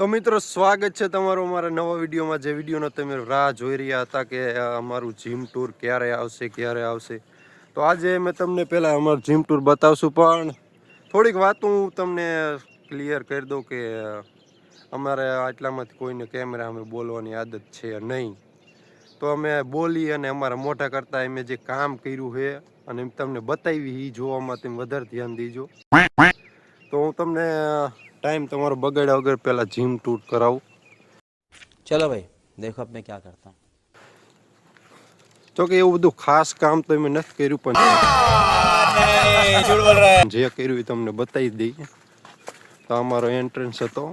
તો મિત્રો સ્વાગત છે તમારું અમારા નવા વિડીયોમાં. જે વિડીયોનો તમે રાહ જોઈ રહ્યા હતા કે અમારું જીમ ટૂર ક્યારે આવશે. તો આજે મેં તમને પહેલાં અમારું જીમ ટૂર બતાવશું, પણ થોડીક વાત હું તમને ક્લિયર કરી દઉં કે અમારે આટલામાંથી કોઈને કેમેરા અમે બોલવાની આદત છે નહીં. તો અમે બોલી અને અમારા મોઢા કરતાં અમે જે કામ કર્યું છે અને તમને બતાવી એ જોવામાં તમે વધારે ધ્યાન દીજો. તો હું તમને टाइम તમારો બગાડ્યા વગર પહેલા જીમ ટૂર કરાવું. चलो भाई देखो अब मैं क्या करता हूँ. તો કે એવું બધું ખાસ કામ તો મેં નથી કર્યું, પણ જે કર્યું એ તમને બતાવી દઈએ. તો અમારો એન્ટ્રન્સ હતો,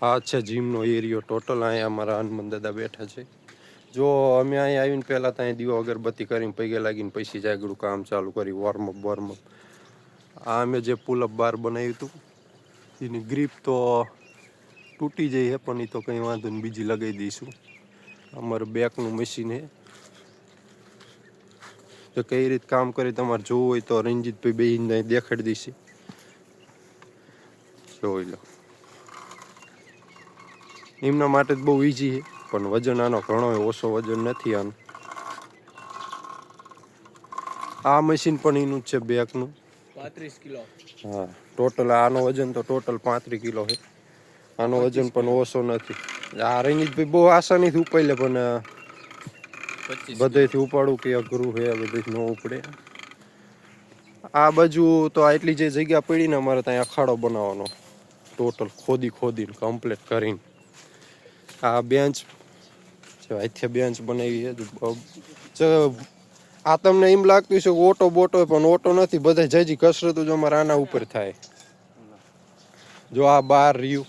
આ છે જીમનો એરિયો ટોટલ. અહીંયા અમારા હનુમાન દાદા બેઠા છે. જો અમે અહીંયા આવીને પહેલાં ત્યાં દીવા અગરબત્તી કરીને પૈગે લાગીને પછી જ આગળ કામ ચાલુ કરી, વોર્મઅપ. આ અમે જે પુલઅપ બાર બનાવ્યું હતું એની ગ્રીપ તો તૂટી જાય છે, પણ એ તો કંઈ વાંધો નહીં, બીજી લગાવી દઈશું. અમારું બેકનું મશીન છે. તો કઈ રીતે કામ કરે તમારે જોવું હોય તો રંજીતભાઈ બેહીને દેખાડી દઈશ. જોઈ લો. એમના માટે જ બહુ ઈઝી છે, પણ વજન આનો ઘણો ઓછો વજન નથી આનું. આ મશીન પણ એનું જ છે, બેકનું. 35 કિલો. હા, ટોટલ આનો વજન તો ટોટલ 35 કિલો છે. આનો વજન પણ ઓછો નથી. આ રંજીતભાઈ બહુ આસાનીથી ઉપાડી લે, પણ બધેથી ઉપાડવું કે અઘરું છે, બધેથી ન ઉપડે. આ બાજુ તો આટલી જે જગ્યા પડી ને, અમારે ત્યાં અખાડો બનાવવાનો ટોટલ ખોદીને કમ્પ્લીટ કરીને. આ બેન્ચ અહીંથી બેન્ચ બનાવી છે. આ તમને એમ લાગતું છે કે ઓટો બોટો, પણ ઓટો નથી. બધા જજી કસરત જ અમારે આના ઉપર થાય. જો આ બાર રહ્યું,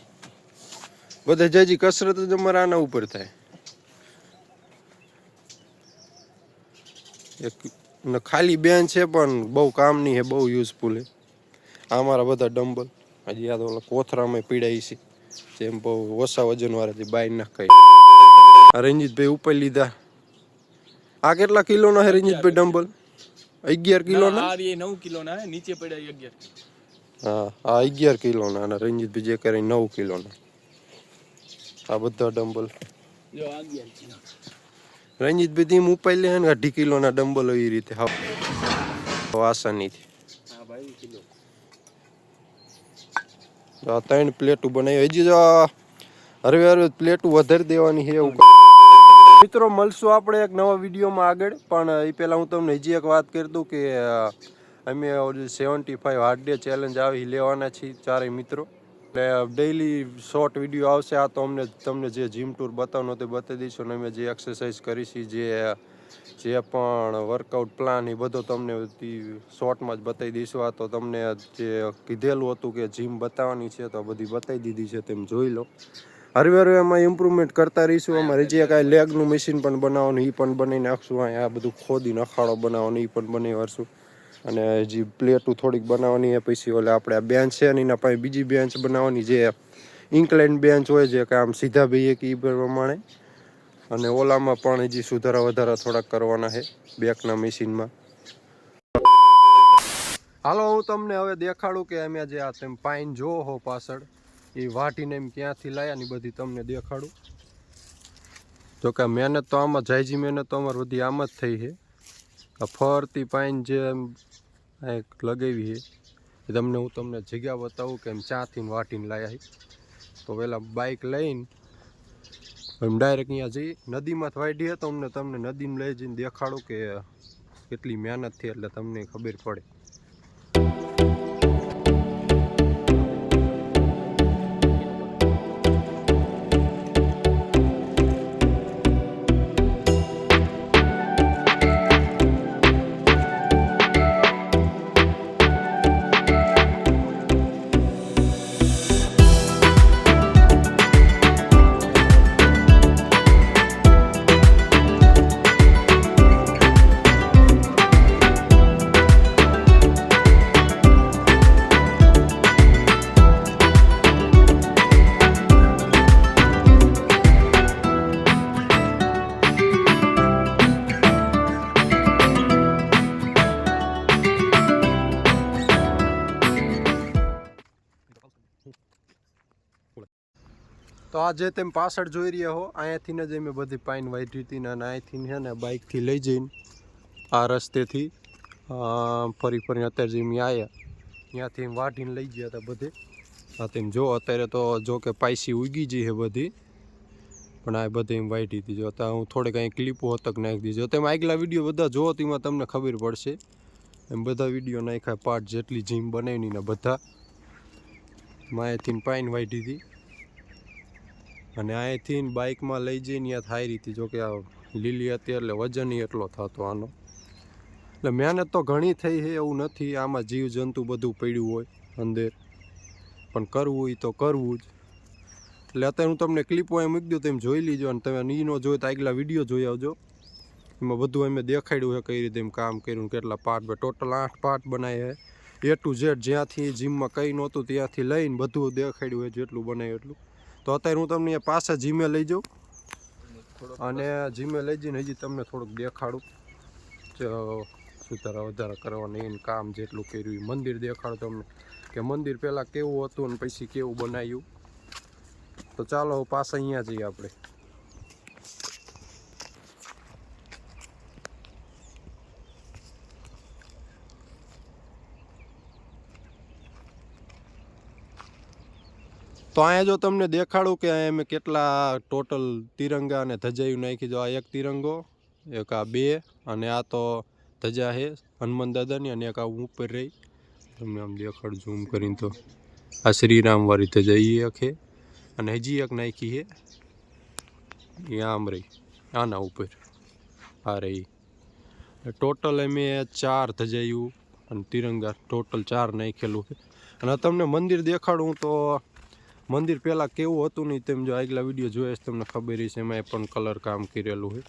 બધા જજી કસરત જ અમારે આના ઉપર થાય. ખાલી બેન્ચ છે પણ બહુ કામની છે, બહુ યુઝફુલ છે. આ અમારા બધા ડમ્બલ હજી આ તો કોથરામાં પીડાઈ છે, જેમ બહુ ઓછા વજન વાળાથી બાય નાખાય. રંજીતભાઈ ઉપર લીધા. આ કેટલા કિલોનો છે રંજીતભાઈ ડમ્બલ? 11 કિલોના. આ 9 કિલોના છે, નીચે પડ્યા 11. હા, આ 11 કિલોના અને રંજીતભાઈ જે કરે 9 કિલોના. આ બધા ડમ્બલ જો 11 કિલો. રંજીતભાઈ તેમ ઉપાઈ લે ને 2.5 કિલોના ડમ્બલ એ રીતે હાવ આસાનીથી. હા ભાઈ કિલો. આ 3 પ્લેટો બનાવી. હજી જો હરવે પ્લેટો વધારી દેવાની છે એવું. મિત્રો મળશું આપણે એક નવા વિડીયોમાં આગળ, પણ એ પહેલાં હું તમને હજી એક વાત કરી દઉં કે અમે 75 હાર્ડ ડે ચેલેન્જ આવી લેવાના છીએ ચારેય મિત્રો. એટલે ડેઈલી શોર્ટ વિડીયો આવશે. આ તો તમને જે જીમ ટૂર બતાવવાનો તે બતાવી દઈશું, અને અમે જે એક્સરસાઇઝ કરીશી, જે પણ વર્કઆઉટ પ્લાન એ બધો તમને શોર્ટમાં જ બતાવી દઈશું. આ તો તમને જે કીધેલું હતું કે જીમ બતાવવાની છે, તો બધી બતાવી દીધી છે, તેમ જોઈ લો. હરવે એમાં ઇમ્પ્રુવમેન્ટ કરતા રહીશું. અમારે જે કાંઈ લેગનું મશીન પણ બનાવવાનું એ પણ બનાવી નાખશું. અહીંયા આ બધું ખોદીને અખાડો બનાવવાનો એ પણ બનાવી વાળશું. અને હજી પ્લેટું થોડીક બનાવવાની છે. પછી ઓલે આપણે આ બેન્ચ છે ને એના પાસે બીજી બેન્ચ બનાવવાની, જે ઇન્કલાઇન બેન્ચ હોય, જે કે આમ સીધા ભાઈએ કે એ પ્રમાણે. અને ઓલામાં પણ હજી સુધારા વધારા થોડાક કરવાના છે બેકના મશીનમાં. હાલો હું તમને હવે દેખાડું કે અમે જે આ તમે પાઇન જોવો હો પાછળ, એ વાટીને એમ ક્યાંથી લાયા ને બધી તમને દેખાડું. જો કે મહેનત તો આમાં જાયજી મહેનત તો અમારે બધી આમ જ થઈ છે. આ ફરતી પાઇન જે લગાવી છે એ હું તમને જગ્યા બતાવું કે એમ ચાથી વાટીને લાયા છે. તો પેલા બાઇક લઈને એમ ડાયરેક્ટ અહીંયા જઈ નદીમાં વાઢી તો તમને નદીમાં લઈ જઈને દેખાડું કે કેટલી મહેનત થઈ, એટલે તમને ખબર પડે. તો આ જે તેમ પાછળ જોઈ રહ્યા હો અહીંયાથી જ મેં બધી પાઇન વાઢી હતી ને અહીંયાથી છે ને બાઇકથી લઈ જઈને આ રસ્તેથી ફરી અત્યારે જે મેં આવ્યા ત્યાંથી વાઢીને લઈ ગયા હતા બધે. હા તેમ જો અત્યારે તો જો કે પાયસી ઉગી જઈ છે બધી, પણ આ બધી એમ વાઢી હતી. જો અત્યારે હું થોડીક અહીં ક્લિપો હતક નાખી દીધી. તમે આગલા વિડીયો બધા જો તેમાં તમને ખબર પડશે. એમ બધા વિડીયો નાખ્યા પાર્ટ જેટલી જીમ બનાવીને ને બધા અહીંયાથી પાઇન વાઢી હતી. અને અહીંયાથી બાઇકમાં લઈ જઈને ત્યાં થાય રીતે જો કે આ લીલી હતી એટલે વજન એટલો થતો આનો. એટલે મહેનત તો ઘણી થઈ છે એવું નથી, આમાં જીવ જંતુ બધું પડ્યું હોય અંદર, પણ કરવું એ તો કરવું જ. એટલે અત્યારે હું તમને ક્લિપો એમ મૂકી દઉં તેમ જોઈ લીજો, અને તમે એ ન જોયો તો આગલા વિડીયો જોઈ આવજો. એમાં બધું અમે દેખાડ્યું છે કઈ રીતે એમ કામ કર્યું, કેટલા પાર્ટ, ટોટલ 8 પાર્ટ બનાવ્યા છે A to Z. જ્યાંથી જીમમાં કંઈ નહોતું ત્યાંથી લઈને બધું દેખાડ્યું છે જેટલું બનાવ્યું એટલું. તો અત્યારે હું તમને પાછા જીમે લઈ જાઉં અને જીમે લઈ જઈને હજી તમને થોડુંક દેખાડું સુધારા વધારા કરવાનું એનું કામ જેટલું કર્યું એ. મંદિર દેખાડું તમને કે મંદિર પહેલાં કેવું હતું અને પછી કેવું બનાવ્યું. તો ચાલો પાછા અહીંયા જઈએ આપણે. તો અહીંયા જો તમને દેખાડું કે અહીંયા મેં કેટલા ટોટલ તિરંગા અને ધજાયું નાખી. જો આ એક તિરંગો, એક આ 2, અને આ તો ધજા છે હનુમાન દાદાની, અને એક આ ઉપર રહી તમને આમ દેખાડું ઝૂમ કરીને. તો આ શ્રીરામ વાળી ધજા એ એક છે, અને હજી એક નાખી છે એ આમ રહી આના ઉપર આ રહી. ટોટલ અમે 4 ધજાયું અને તિરંગા ટોટલ 4 નાખેલું છે. અને તમને મંદિર દેખાડું તો મંદિર પહેલાં કેવું હતું નહીં તેમ જો આગલા વિડીયો જોઈશ તમને ખબર છે. એમાં પણ કલર કામ કરેલું છે,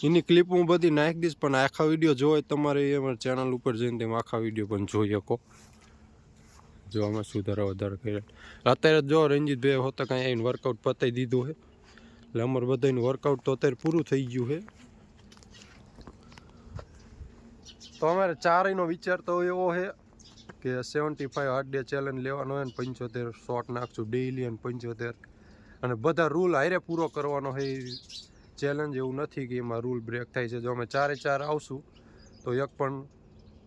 એની ક્લિપ હું બધી નાખી દઈશ. પણ આખા વિડીયો જોઈ તમારે અમારા ચેનલ ઉપર જઈને તેમ આખા વિડીયો પણ જોઈ શકો. જો અમે સુધારા વધારે કર્યા. અત્યારે જો રંજીતભાઈ હોતા કાંઈ આવીને વર્કઆઉટ પતાવી દીધું છે, એટલે અમારે બધાનું વર્કઆઉટ તો અત્યારે પૂરું થઈ ગયું છે. તો અમારે ચારેયનો વિચાર તો એવો છે કે 75 હાર્ડ ડે ચેલેન્જ લેવાનો હોય ને 75 શોટ નાખશું ડેઈલી, અને 75 અને બધા રૂલ હારે પૂરો કરવાનો છે ચેલેન્જ. એવું નથી કે એમાં રૂલ બ્રેક થાય છે. જો અમે 4 આવશું તો એક પણ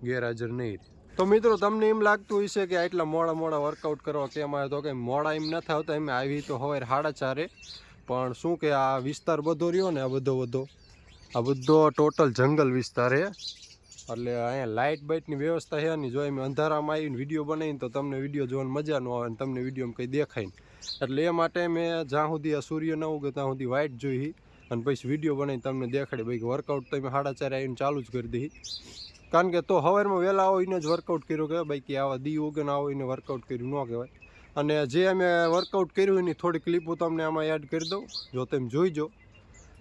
ગેરહાજર નહીં. તો મિત્રો તમને એમ લાગતું હશે કે આટલા મોડા વર્કઆઉટ કરવા કેમ આવ્યો, તો કે મોડા એમ નથી આવતા, એમ આવી તો સવારે 4:30. પણ શું કે આ વિસ્તાર બધો રહ્યો ને આ બધો ટોટલ જંગલ વિસ્તાર છે, એટલે અહીંયા લાઇટ બાઇટની વ્યવસ્થા છે નહીં. જો એમ અંધારામાં આવીને વિડીયો બનાવીને તો તમને વિડીયો જોવાની મજા ન આવે, અને તમને વિડીયોમાં કંઈ દેખાય ને. એટલે એ માટે મેં જ્યાં સુધી આ સૂર્ય ન ઉગે ત્યાં સુધી વાઇટ જોઈ, અને પછી વિડીયો બનાવીને તમને દેખાડી. ભાઈ વર્કઆઉટ તો અમે 4:30 આવીને ચાલુ જ કરી દઈ, કારણ કે તો સવારમાં વહેલા આવીને જ વર્કઆઉટ કર્યું કહેવાય. ભાઈ કે આવા દી ઉગે ના આવીને વર્કઆઉટ કર્યું ન કહેવાય. અને જે અમે વર્કઆઉટ કર્યું એની થોડી ક્લિપો તમને આમાં એડ કરી દઉં, જો તમે જોઈજો.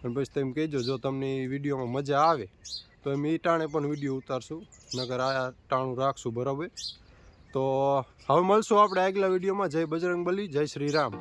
અને પછી તમે કહેજો જો તમને એ વિડીયોમાં મજા આવે તો એમ એ ટાણે પણ વિડીયો ઉતારશું, નકર આ ટાણું રાખશું. બરાબર. તો હવે મળશું આપણે આગલા વિડીયોમાં. જય બજરંગબલી, જય શ્રી રામ.